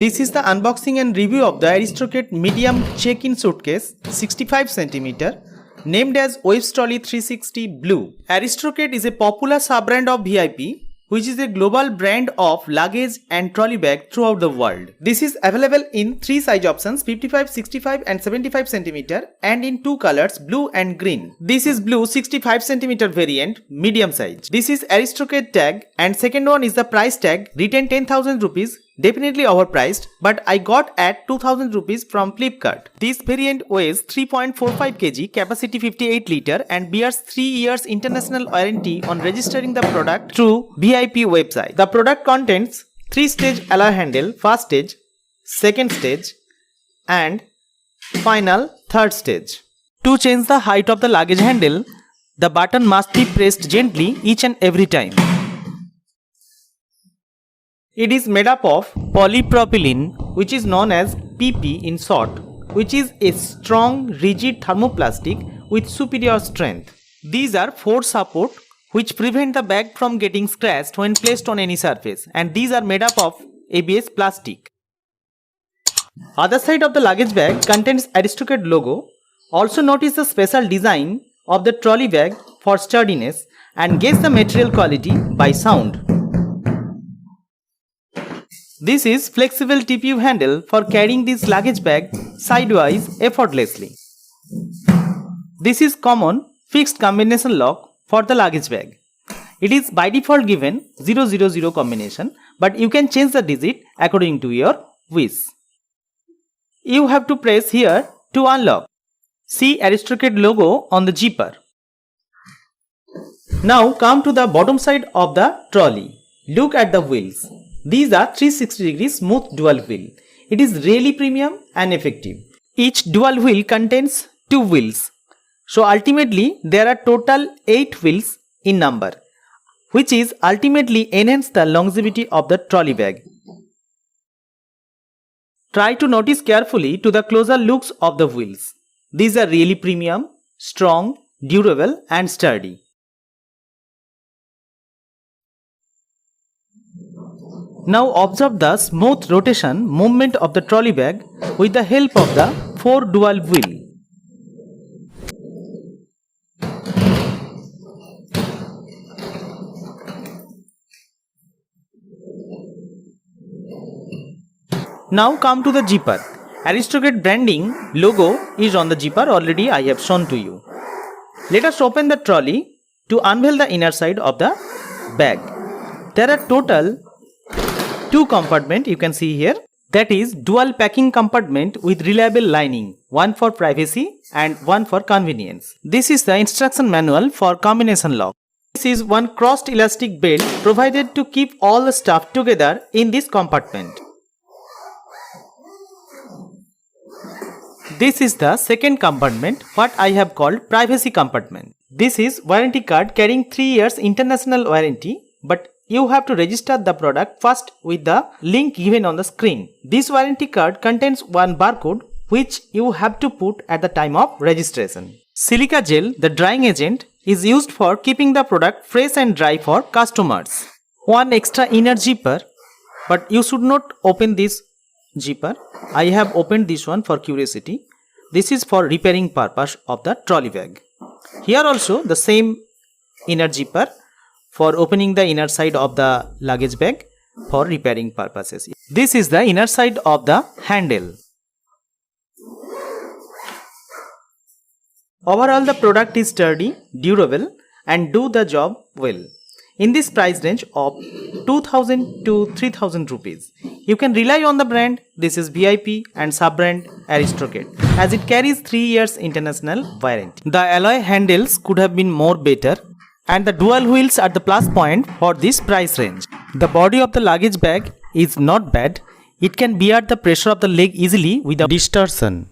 This is the unboxing and review of the Aristocrat medium check-in suitcase 65 cm named as STROLLY 360 Blue. Aristocrat is a popular sub-brand of VIP which is a global brand of luggage and trolley bag throughout the world. This is available in 3 size options 55, 65 and 75 cm and in 2 colors blue and green. This is blue 65 cm variant medium size. This is Aristocrat tag and second one is the price tag written 10,000 rupees. Definitely overpriced, but I got at 2000 rupees from Flipkart. This variant weighs 3.45 kg, capacity 58 liter and bears 3 years international warranty on registering the product through VIP website. The product contains 3-stage alloy handle, first stage, second stage and final third stage. To change the height of the luggage handle, the button must be pressed gently each and every time. It is made up of polypropylene, which is known as PP in short, which is a strong rigid thermoplastic with superior strength. These are 4 support which prevent the bag from getting scratched when placed on any surface, and these are made up of ABS plastic. Other side of the luggage bag contains Aristocrat logo. Also notice the special design of the trolley bag for sturdiness and gauge the material quality by sound. This is flexible TPU handle for carrying this luggage bag sidewise effortlessly. This is common fixed combination lock for the luggage bag. It is by default given 000 combination, but you can change the digit according to your wish. You have to press here to unlock. See Aristocrat logo on the zipper. Now come to the bottom side of the trolley. Look at the wheels. These are 360-degree smooth dual wheel. It is really premium and effective. Each dual wheel contains 2 wheels. So ultimately there are total 8 wheels in number, which is ultimately enhance the longevity of the trolley bag. Try to notice carefully to the closer looks of the wheels. These are really premium, strong, durable and sturdy. Now observe the smooth rotation movement of the trolley bag with the help of the 4 dual wheel. Now come to the zipper. Aristocrat branding logo is on the zipper, already I have shown to you. Let us open the trolley to unveil the inner side of the bag. There are total 2 compartments you can see here, that is dual packing compartment with reliable lining, one for privacy and one for convenience. This is the instruction manual for combination lock. This is one crossed elastic belt provided to keep all the stuff together in this compartment. This is the second compartment, what I have called privacy compartment. This is warranty card carrying 3 years international warranty, but you have to register the product first with the link given on the screen. This warranty card contains one barcode which you have to put at the time of registration. Silica gel, the drying agent, is used for keeping the product fresh and dry for customers. One extra inner zipper, but you should not open this zipper. I have opened this one for curiosity. This is for repairing purpose of the trolley bag. Here also the same inner zipper for opening the inner side of the luggage bag for repairing purposes. This is the inner side of the handle. Overall the product is sturdy, durable and do the job well. In this price range of 2000 to 3000 rupees. You can rely on the brand. This is VIP and sub-brand Aristocrat as it carries 3 years international warranty. The alloy handles could have been more better, and the dual wheels are the plus point for this price range. The body of the luggage bag is not bad. It can bear the pressure of the leg easily without distortion.